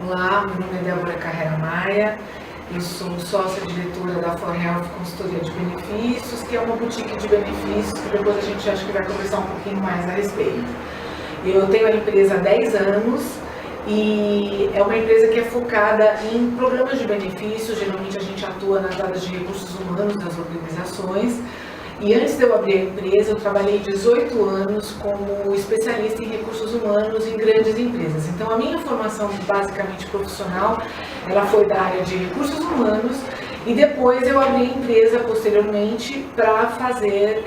Olá, meu nome é Débora Carrera Maia, eu sou sócia-diretora da For Health Consultoria de Benefícios, que é uma boutique de benefícios, que depois a gente acha que vai conversar um pouquinho mais a respeito. Eu tenho a empresa há 10 anos e é uma empresa que é focada em programas de benefícios. Geralmente a gente atua nas áreas de recursos humanos das organizações. E antes de eu abrir a empresa, eu trabalhei 18 anos como especialista em recursos humanos em grandes empresas. Então, a minha formação basicamente profissional, ela foi da área de recursos humanos e depois eu abri a empresa posteriormente para fazer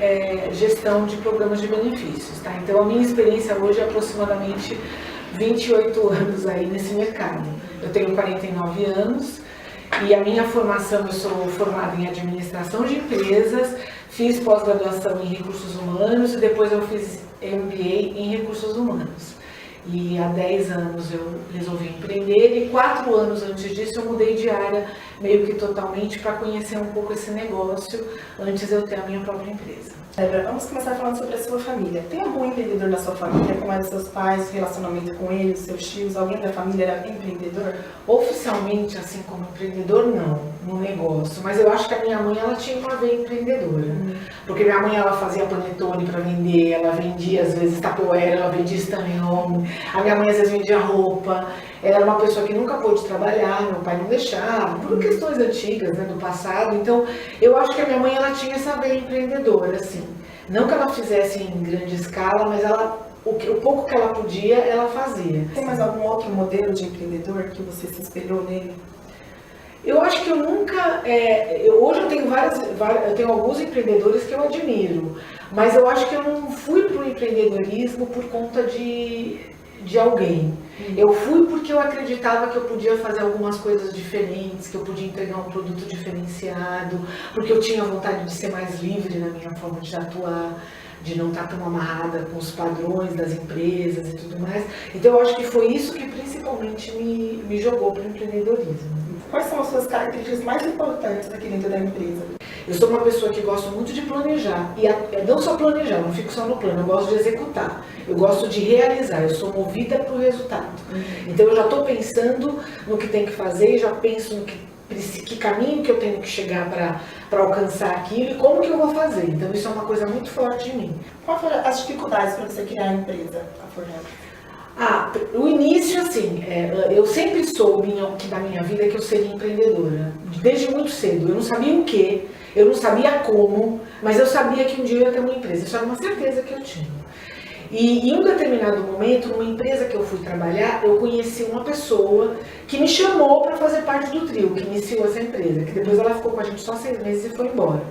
gestão de programas de benefícios. Tá? Então, a minha experiência hoje é aproximadamente 28 anos aí nesse mercado. Eu tenho 49 anos e a minha formação, eu sou formada em administração de empresas, fiz pós-graduação em recursos humanos e depois eu fiz MBA em recursos humanos. E há 10 anos eu resolvi empreender e 4 anos antes disso eu mudei de área meio que totalmente para conhecer um pouco esse negócio antes de eu ter a minha própria empresa. Débora, vamos começar falando sobre a sua família. Tem algum empreendedor na sua família? Como eram seus pais, relacionamento com eles, seus tios? Alguém da família era empreendedor? Oficialmente, assim como empreendedor, não, no negócio. Mas eu acho que a minha mãe, ela tinha uma veia empreendedora. Porque minha mãe, ela fazia panetone para vender, ela vendia às vezes tapoeira, ela vendia estanhão. A minha mãe às vezes vendia roupa. Ela era uma pessoa que nunca pôde trabalhar, meu pai não deixava, por questões antigas, né, do passado. Então, eu acho que a minha mãe, ela tinha essa veia empreendedora, assim. Não que ela fizesse em grande escala, mas o pouco que ela podia, ela fazia. Tem mais algum outro modelo de empreendedor que você se espelhou nele? Eu acho que eu nunca... hoje eu tenho alguns empreendedores que eu admiro, mas eu acho que eu não fui para o empreendedorismo por conta de alguém. Eu fui porque eu acreditava que eu podia fazer algumas coisas diferentes, que eu podia entregar um produto diferenciado, porque eu tinha vontade de ser mais livre na minha forma de atuar, de não estar tão amarrada com os padrões das empresas e tudo mais. Então eu acho que foi isso que principalmente me jogou para o empreendedorismo. Quais são as suas características mais importantes aqui dentro da empresa? Eu sou uma pessoa que gosto muito de planejar, e não só planejar, não fico só no plano, eu gosto de executar, eu gosto de realizar, eu sou movida para o resultado. Então eu já estou pensando no que tem que fazer, já penso no que caminho que eu tenho que chegar para alcançar aquilo e como que eu vou fazer. Então isso é uma coisa muito forte em mim. Quais foram as dificuldades para você criar a empresa, a For Health? O início, assim, eu sempre soube da minha vida que eu seria empreendedora, desde muito cedo. Eu não sabia o que, eu não sabia como, mas eu sabia que um dia eu ia ter uma empresa. Isso era uma certeza que eu tinha. E em um determinado momento, numa empresa que eu fui trabalhar, eu conheci uma pessoa que me chamou para fazer parte do trio, que iniciou essa empresa, que depois ela ficou com a gente só 6 meses e foi embora.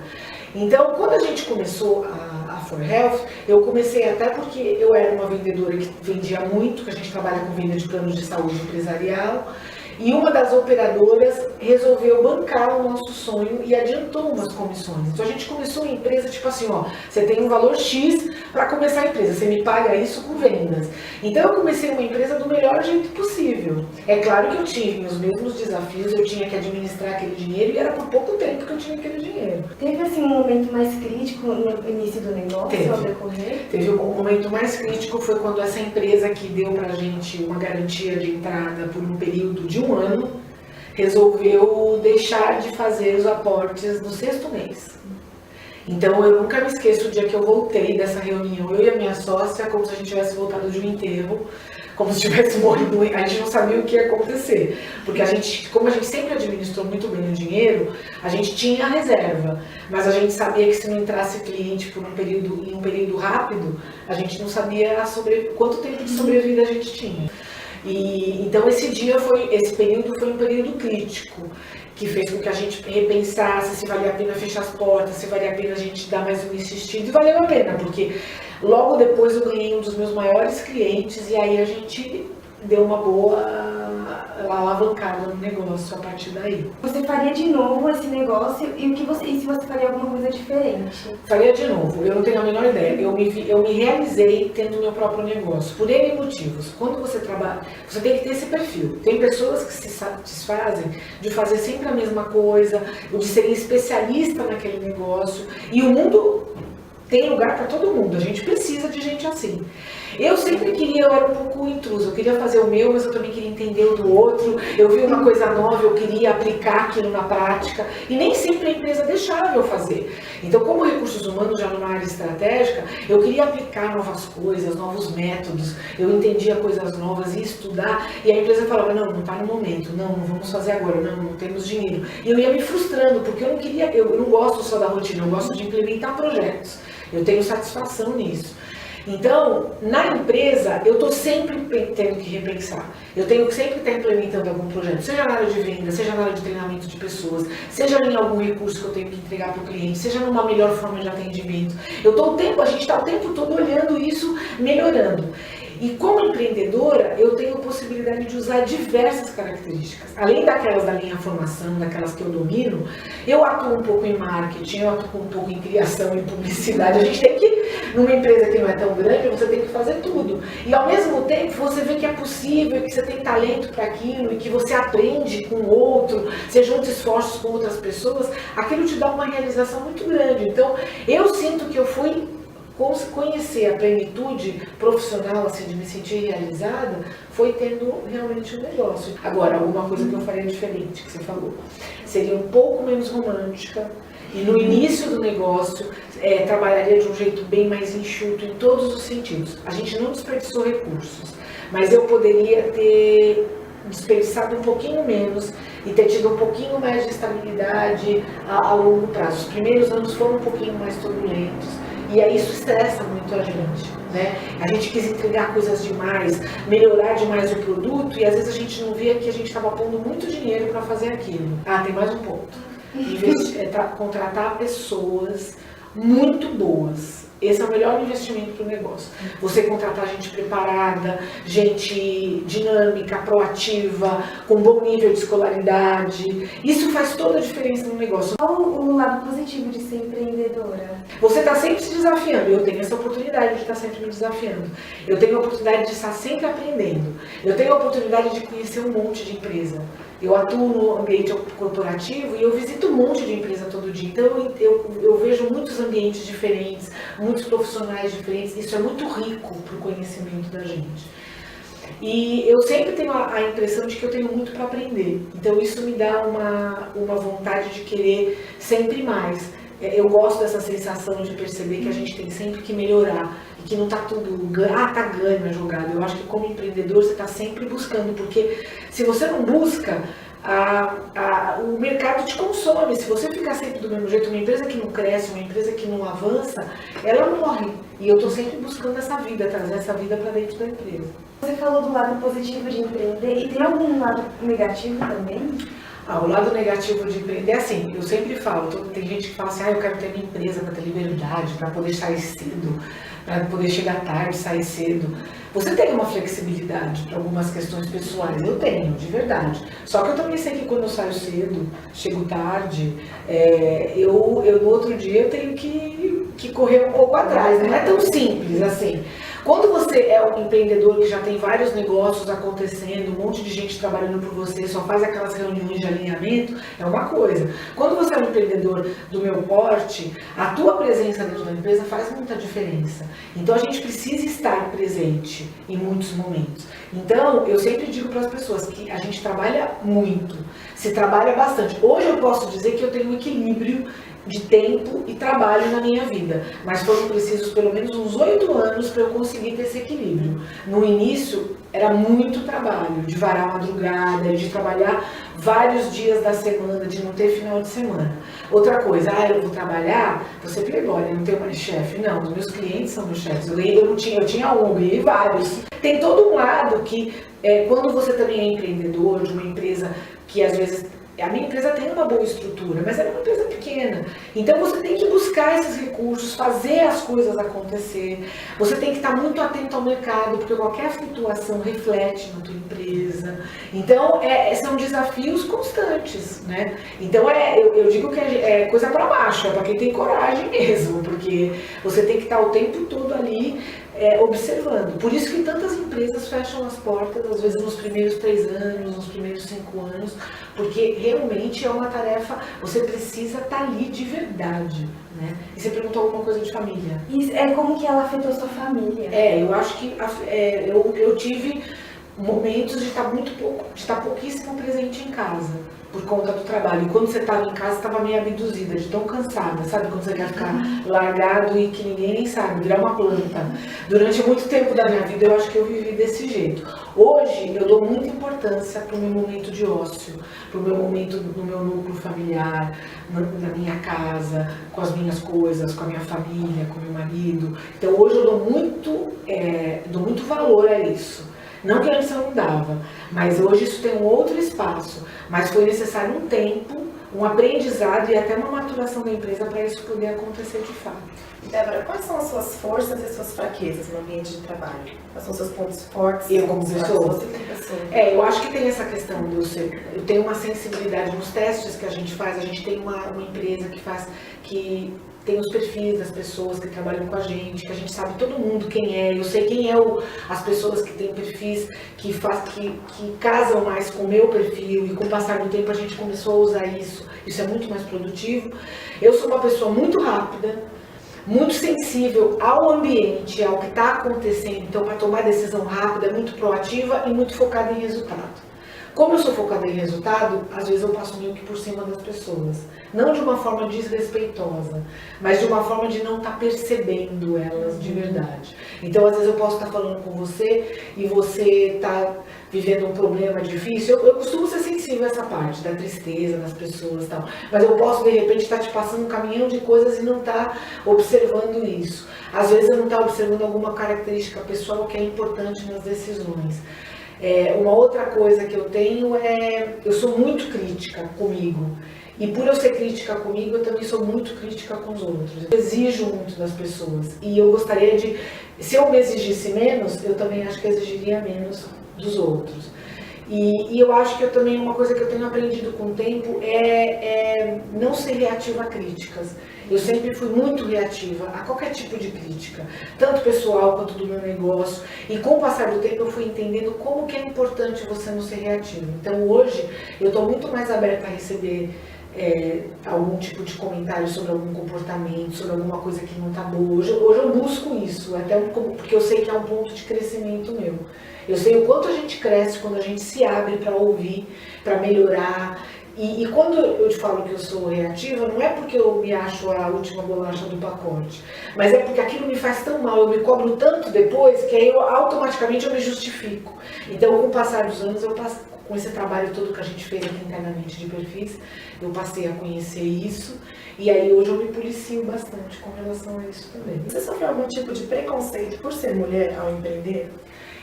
Então, quando a gente começou a For Health, eu comecei até porque eu era uma vendedora que vendia muito, que a gente trabalha com venda de planos de saúde empresarial, e uma das operadoras resolveu bancar o nosso sonho e adiantou umas comissões. Então a gente começou a empresa tipo assim, ó, você tem um valor X para começar a empresa, você me paga isso com vendas. Então eu comecei uma empresa do melhor jeito possível. É claro que eu tive os mesmos desafios, eu tinha que administrar aquele dinheiro e era por pouco tempo que eu tinha aquele dinheiro. Teve assim um momento mais crítico no início do negócio, ao decorrer? Teve um momento mais crítico, foi quando essa empresa que deu pra gente uma garantia de entrada por um período de um ano, resolveu deixar de fazer os aportes no 6º mês. Então eu nunca me esqueço o dia que eu voltei dessa reunião, eu e a minha sócia, como se a gente tivesse voltado de um enterro, como se tivesse morrido, a gente não sabia o que ia acontecer. Porque como a gente sempre administrou muito bem o dinheiro, a gente tinha a reserva, mas a gente sabia que se não entrasse cliente em um período rápido, a gente não sabia quanto tempo de sobrevida a gente tinha. Então esse período foi um período crítico, que fez com que a gente repensasse se valia a pena fechar as portas, se valia a pena a gente dar mais um insistido, e valeu a pena, porque logo depois eu ganhei um dos meus maiores clientes, e aí a gente deu uma boa alavancada no negócio a partir daí. Você faria de novo esse negócio e se você faria alguma coisa diferente? Faria de novo, eu não tenho a menor ideia. Eu me realizei tendo meu próprio negócio, por N motivos. Quando você trabalha, você tem que ter esse perfil. Tem pessoas que se satisfazem de fazer sempre a mesma coisa, ou de serem especialista naquele negócio, e o mundo tem lugar para todo mundo, a gente precisa de gente assim. Eu sempre queria, eu era um pouco intrusa, eu queria fazer o meu, mas eu também queria entender o do outro. Eu vi uma coisa nova, eu queria aplicar aquilo na prática, e nem sempre a empresa deixava eu fazer. Então, como recursos humanos, já numa área estratégica, eu queria aplicar novas coisas, novos métodos, eu entendia coisas novas, ia estudar, e a empresa falava, não está no momento, não vamos fazer agora, não temos dinheiro. E eu ia me frustrando, porque eu não queria, eu não gosto só da rotina, eu gosto de implementar projetos, eu tenho satisfação nisso. Então, na empresa, eu estou sempre tendo que repensar. Eu tenho que sempre estar implementando algum projeto, seja na área de venda, seja na área de treinamento de pessoas, seja em algum recurso que eu tenho que entregar para o cliente, seja numa melhor forma de atendimento. A gente está o tempo todo olhando isso, melhorando. E como empreendedora, eu tenho a possibilidade de usar diversas características. Além daquelas da minha formação, daquelas que eu domino, eu atuo um pouco em marketing, eu atuo um pouco em criação e publicidade. A gente tem que, numa empresa que não é tão grande, você tem que fazer tudo. E ao mesmo tempo, você vê que é possível, que você tem talento para aquilo, e que você aprende com o outro, você junta esforços com outras pessoas, aquilo te dá uma realização muito grande. Então, eu sinto que eu fui conhecer a plenitude profissional, assim, de me sentir realizada, foi tendo realmente um negócio. Agora, uma coisa que eu faria diferente, que você falou, seria um pouco menos romântica, e no início do negócio, trabalharia de um jeito bem mais enxuto em todos os sentidos. A gente não desperdiçou recursos, mas eu poderia ter desperdiçado um pouquinho menos e ter tido um pouquinho mais de estabilidade a longo prazo. Os primeiros anos foram um pouquinho mais turbulentos, e aí isso estressa muito a gente, né? A gente quis entregar coisas demais, melhorar demais o produto, e às vezes a gente não via que a gente estava pondo muito dinheiro para fazer aquilo. Tem mais um ponto. Contratar pessoas muito boas. Esse é o melhor investimento para o negócio. Você contratar gente preparada, gente dinâmica, proativa, com bom nível de escolaridade. Isso faz toda a diferença no negócio. Qual o lado positivo de ser empreendedora? Você está sempre se desafiando. Eu tenho essa oportunidade de estar sempre me desafiando. Eu tenho a oportunidade de estar sempre aprendendo. Eu tenho a oportunidade de conhecer um monte de empresa. Eu atuo no ambiente corporativo e eu visito um monte de empresa todo dia. Então eu vejo muitos ambientes diferentes, muitos profissionais diferentes. Isso é muito rico para o conhecimento da gente. E eu sempre tenho a impressão de que eu tenho muito para aprender. Então isso me dá uma vontade de querer sempre mais. Eu gosto dessa sensação de perceber que a gente tem sempre que melhorar. E que não está tudo, tá ganho a jogada. Eu acho que como empreendedor você está sempre buscando, porque se você não busca, o mercado te consome. Se você ficar sempre do mesmo jeito, uma empresa que não cresce, uma empresa que não avança, ela morre. E eu estou sempre buscando essa vida, trazer essa vida para dentro da empresa. Você falou do lado positivo de empreender, e tem algum lado negativo também? O lado negativo de empreender é assim, eu sempre falo, tem gente que fala assim, eu quero ter minha empresa para ter liberdade, para poder sair cedo, para poder chegar tarde, sair cedo. Você tem uma flexibilidade para algumas questões pessoais, eu tenho, de verdade. Só que eu também sei que quando eu saio cedo, chego tarde, eu no outro dia eu tenho que correr um pouco atrás, não é tão simples assim. Quando você é um empreendedor que já tem vários negócios acontecendo, um monte de gente trabalhando por você, só faz aquelas reuniões de alinhamento, é uma coisa. Quando você é um empreendedor do meu porte, a tua presença dentro da empresa faz muita diferença. Então a gente precisa estar presente em muitos momentos. Então eu sempre digo para as pessoas que a gente trabalha muito, se trabalha bastante. Hoje eu posso dizer que eu tenho um equilíbrio de tempo e trabalho na minha vida, mas foram precisos pelo menos uns 8 anos para eu conseguir ter esse equilíbrio. No início era muito trabalho, de varar a madrugada, de trabalhar vários dias da semana, de não ter final de semana. Outra coisa, eu vou trabalhar, você playboy, eu não tenho mais chefe. Não, os meus clientes são meus chefes. Eu tinha um, ganhei vários. Tem todo um lado que, quando você também é empreendedor de uma empresa que às vezes... A minha empresa tem uma boa estrutura, mas ela é uma empresa pequena. Então você tem que buscar esses recursos, fazer as coisas acontecer. Você tem que estar muito atento ao mercado, porque qualquer flutuação reflete na tua empresa. Então são desafios constantes, né? Então eu digo que é coisa para baixo, é para quem tem coragem mesmo, porque você tem que estar o tempo todo ali observando. Por isso que tantas empresas fecham as portas, às vezes nos primeiros 3 anos, nos primeiros 5 anos, porque realmente é uma tarefa, você precisa estar ali de verdade, né? E você perguntou alguma coisa de família. Isso, como que ela afetou sua família? Eu acho que eu tive momentos de estar pouquíssimo presente em casa, por conta do trabalho. E quando você estava em casa, estava meio abduzida, de tão cansada, sabe? Quando você quer ficar largado e que ninguém nem sabe, virar uma planta. Durante muito tempo da minha vida, eu acho que eu vivi desse jeito. Hoje, eu dou muita importância para o meu momento de ócio, para o meu momento no meu núcleo familiar, na minha casa, com as minhas coisas, com a minha família, com o meu marido. Então, hoje eu dou muito valor a isso. Não que antes eu não dava, mas hoje isso tem um outro espaço. Mas foi necessário um tempo, um aprendizado e até uma maturação da empresa para isso poder acontecer de fato. Débora, quais são as suas forças e as suas fraquezas no ambiente de trabalho? Quais são os seus pontos fortes? Eu como pessoa? Você como pessoa. Eu acho que tem essa questão eu tenho uma sensibilidade nos testes que a gente faz. A gente tem uma empresa que tem os perfis das pessoas que trabalham com a gente, que a gente sabe todo mundo quem é. Eu sei quem é as pessoas que têm perfis que casam mais com o meu perfil, e com o passar do tempo a gente começou a usar isso. Isso é muito mais produtivo. Eu sou uma pessoa muito rápida, muito sensível ao ambiente, ao que está acontecendo. Então, para tomar decisão rápida, muito proativa e muito focada em resultado. Como eu sou focada em resultado, às vezes eu passo meio que por cima das pessoas. Não de uma forma desrespeitosa, mas de uma forma de não estar percebendo elas de verdade. Então, às vezes eu posso estar falando com você e você está vivendo um problema difícil. Eu costumo ser sensível a essa parte da tristeza das pessoas e tal. Mas eu posso, de repente, estar te passando um caminhão de coisas e não estar observando isso. Às vezes eu não estou observando alguma característica pessoal que é importante nas decisões. Uma outra coisa que eu tenho eu sou muito crítica comigo. E por eu ser crítica comigo, eu também sou muito crítica com os outros. Eu exijo muito das pessoas. E eu gostaria se eu me exigisse menos, eu também acho que exigiria menos dos outros. E eu acho que uma coisa que eu tenho aprendido com o tempo é não ser reativa a críticas. Eu sempre fui muito reativa a qualquer tipo de crítica, tanto pessoal quanto do meu negócio. E com o passar do tempo eu fui entendendo como que é importante você não ser reativo. Então hoje eu estou muito mais aberta a receber algum tipo de comentário sobre algum comportamento, sobre alguma coisa que não está boa. Hoje eu busco isso, até porque eu sei que é um ponto de crescimento meu. Eu sei o quanto a gente cresce quando a gente se abre para ouvir, para melhorar. E quando eu te falo que eu sou reativa, não é porque eu me acho a última bolacha do pacote, mas é porque aquilo me faz tão mal, eu me cobro tanto depois, que aí automaticamente eu me justifico. Então, com o passar dos anos, com esse trabalho todo que a gente fez aqui internamente de perfis, eu passei a conhecer isso, e aí hoje eu me policio bastante com relação a isso também. Você sofreu algum tipo de preconceito por ser mulher ao empreender?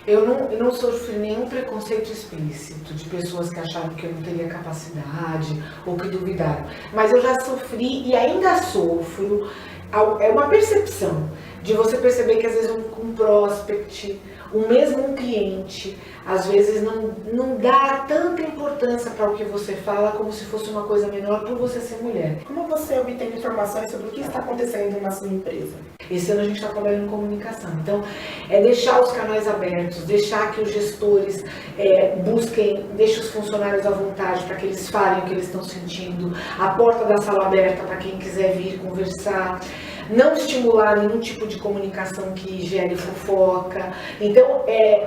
Eu não sofri nenhum preconceito explícito de pessoas que achavam que eu não teria capacidade ou que duvidaram. Mas eu já sofri e ainda sofro. É uma percepção de você perceber que às vezes um prospect, mesmo um cliente, às vezes não dá tanta importância para o que você fala como se fosse uma coisa menor por você ser mulher. Como você obtém informações sobre o que está acontecendo na sua empresa? Esse ano a gente está trabalhando em comunicação. Então, deixar os canais abertos, deixar que os gestores deixem os funcionários à vontade para que eles falem o que eles estão sentindo, a porta da sala aberta para quem quiser vir conversar. Não estimular nenhum tipo de comunicação que gere fofoca. Então,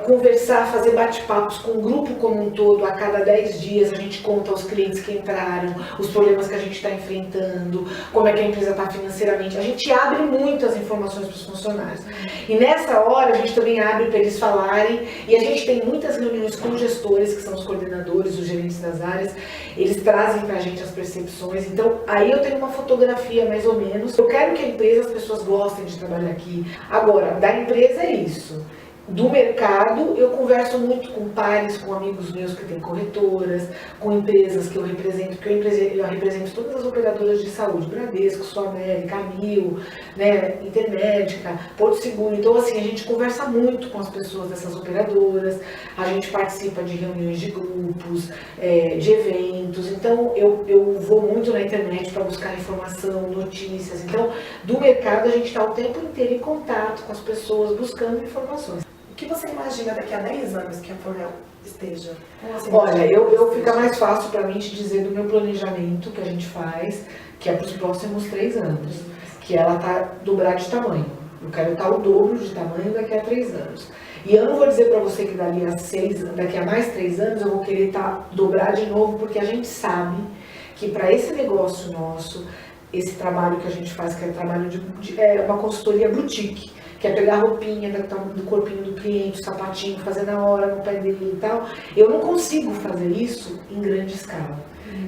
conversar, fazer bate-papos com o grupo como um todo. A cada 10 dias a gente conta aos clientes que entraram, os problemas que a gente está enfrentando, como é que a empresa está financeiramente. A gente abre muito as informações para os funcionários. E nessa hora a gente também abre para eles falarem, e a gente tem muitas reuniões com os gestores, que são os coordenadores, os gerentes das áreas. Eles trazem para a gente as percepções. Então, aí eu tenho uma fotografia mais ou menos. Eu quero que a empresa, as pessoas gostem de trabalhar aqui. Agora, da empresa é isso. Do mercado, eu converso muito com pares, com amigos meus que têm corretoras, com empresas que eu represento, porque eu represento todas as operadoras de saúde, Bradesco, Sul América, Amil, né, Intermédica, Porto Seguro. Então, assim, a gente conversa muito com as pessoas dessas operadoras, a gente participa de reuniões de grupos, de eventos. Então, eu vou muito na internet para buscar informação, notícias. Então, do mercado, a gente está o tempo inteiro em contato com as pessoas, buscando informações. O que você imagina daqui a 10 anos que a Fornel esteja? Olha, fica mais fácil para mim te dizer do meu planejamento que a gente faz, que é para os próximos 3 anos, que ela está dobrar de tamanho. Eu quero estar o dobro de tamanho daqui a 3 anos. E eu não vou dizer para você que daqui a mais 3 anos eu vou querer dobrar de novo, porque a gente sabe que para esse negócio nosso, esse trabalho que a gente faz, que é trabalho uma consultoria boutique, que é pegar a roupinha do corpinho do cliente, o sapatinho, fazer na hora no pé dele e tal, eu não consigo fazer isso em grande escala.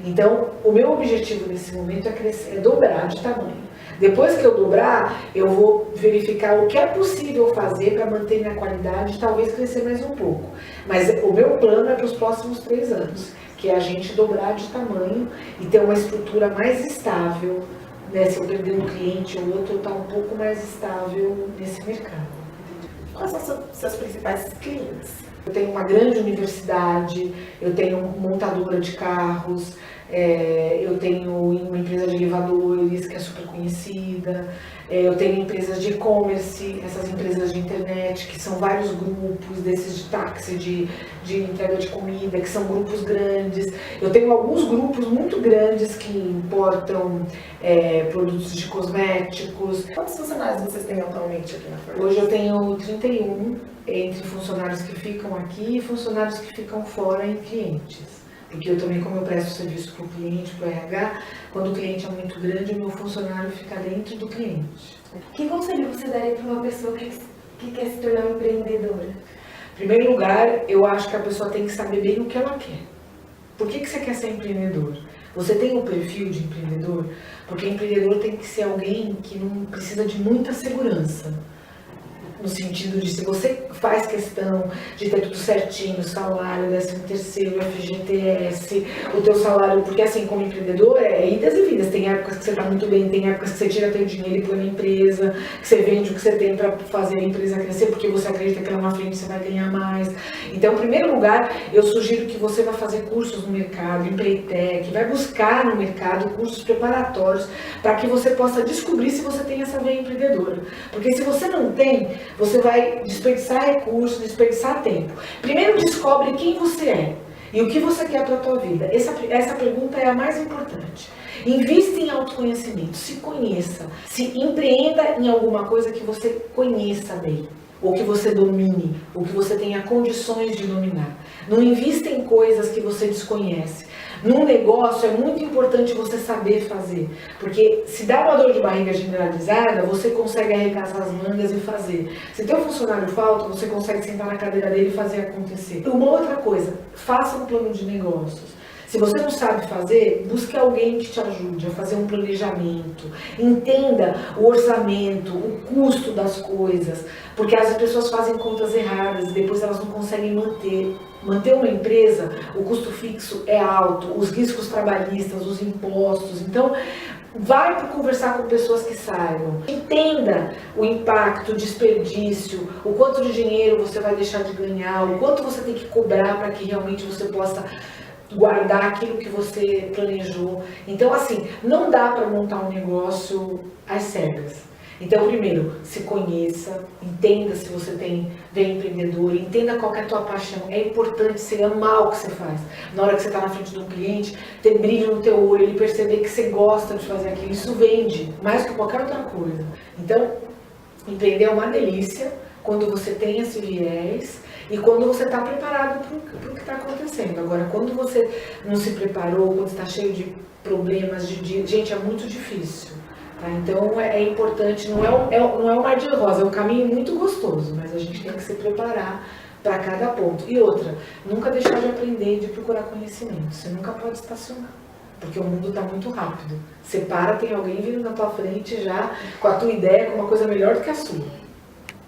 Então, o meu objetivo nesse momento é dobrar de tamanho. Depois que eu dobrar, eu vou verificar o que é possível fazer para manter minha qualidade e talvez crescer mais um pouco. Mas o meu plano é para os próximos 3 anos, que é a gente dobrar de tamanho e ter uma estrutura mais estável. Né, se eu perder um cliente ou outro, eu estar um pouco mais estável nesse mercado. Quais são seus principais clientes? Eu tenho uma grande universidade, eu tenho montadora de carros, eu tenho uma empresa de elevadores que é super conhecida, eu tenho empresas de e-commerce, essas empresas de internet, que são vários grupos desses de táxi, de entrega de comida, que são grupos grandes. Eu tenho alguns grupos muito grandes que importam produtos de cosméticos. Quantos funcionários vocês têm atualmente aqui na Fornel? Hoje eu tenho 31, entre funcionários que ficam aqui e funcionários que ficam fora em clientes. Porque eu também, como eu presto serviço para o cliente, para o RH, quando o cliente é muito grande, o meu funcionário fica dentro do cliente. Que conselho você daria para uma pessoa que quer se tornar uma empreendedora? Em primeiro lugar, eu acho que a pessoa tem que saber bem o que ela quer. Por que você quer ser empreendedor? Você tem um perfil de empreendedor? Porque empreendedor tem que ser alguém que não precisa de muita segurança. No sentido de, se você faz questão de ter tudo certinho, salário, 13º, FGTS, o teu salário, porque assim, como empreendedor, é idas e vidas. Tem épocas que você está muito bem, tem épocas que você tira teu dinheiro e põe na empresa, que você vende o que você tem para fazer a empresa crescer, porque você acredita que lá na frente você vai ganhar mais. Então, em primeiro lugar, eu sugiro que você vá fazer cursos no mercado, Empreitec, vai buscar no mercado cursos preparatórios para que você possa descobrir se você tem essa veia empreendedora. Porque se você não tem, você vai desperdiçar recursos, desperdiçar tempo. Primeiro descobre quem você é e o que você quer para a tua vida. Essa pergunta é a mais importante. Invista em autoconhecimento, se conheça, se empreenda em alguma coisa que você conheça bem, ou que você domine, ou que você tenha condições de dominar. Não invista em coisas que você desconhece. Num negócio é muito importante você saber fazer, porque se dá uma dor de barriga generalizada, você consegue arregaçar as mangas e fazer. Se teu funcionário falta, você consegue sentar na cadeira dele e fazer acontecer. Uma outra coisa, faça um plano de negócios. Se você não sabe fazer, busque alguém que te ajude a fazer um planejamento. Entenda o orçamento, o custo das coisas, porque as pessoas fazem contas erradas e depois elas não conseguem manter. Manter uma empresa, o custo fixo é alto, os riscos trabalhistas, os impostos. Então, vai para conversar com pessoas que saibam. Entenda o impacto, o desperdício, o quanto de dinheiro você vai deixar de ganhar, o quanto você tem que cobrar para que realmente você possa guardar aquilo que você planejou. Então, assim, não dá para montar um negócio às cegas. Então, primeiro, se conheça, entenda se você vem empreendedor, entenda qual que é a tua paixão. É importante você amar o que você faz. Na hora que você está na frente de um cliente, ter brilho no teu olho, ele perceber que você gosta de fazer aquilo. Isso vende, mais que qualquer outra coisa. Então, empreender é uma delícia quando você tem esse viés e quando você está preparado para o que está acontecendo. Agora, quando você não se preparou, quando está cheio de problemas, gente, é muito difícil. Tá? Então é importante, não é um mar de rosa, é um caminho muito gostoso, mas a gente tem que se preparar para cada ponto. E outra, nunca deixar de aprender e de procurar conhecimento. Você nunca pode estacionar, porque o mundo está muito rápido. Você para, tem alguém vindo na tua frente já com a tua ideia, com uma coisa melhor do que a sua.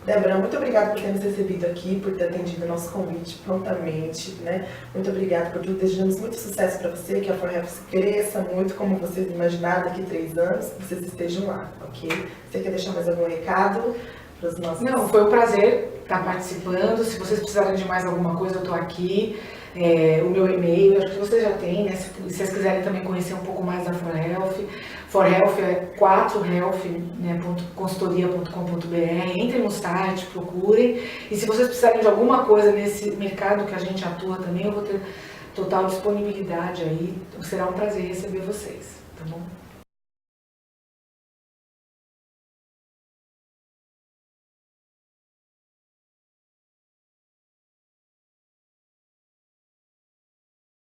Débora, muito obrigada por ter nos recebido aqui, por ter atendido o nosso convite prontamente, né? Muito obrigada por tudo, desejamos muito sucesso para você, que a For Health cresça muito, como vocês imaginaram, daqui a 3 anos, que vocês estejam lá, ok? Você quer deixar mais algum recado para os nossos... Não, foi um prazer estar participando. Se vocês precisarem de mais alguma coisa, eu estou aqui. O meu e-mail, acho que vocês já têm, né? Se vocês quiserem também conhecer um pouco mais da For Health. For Health é 4health.consultoria.com.br. Entrem no site, procurem. E se vocês precisarem de alguma coisa nesse mercado que a gente atua também, eu vou ter total disponibilidade aí. Será um prazer receber vocês, tá bom?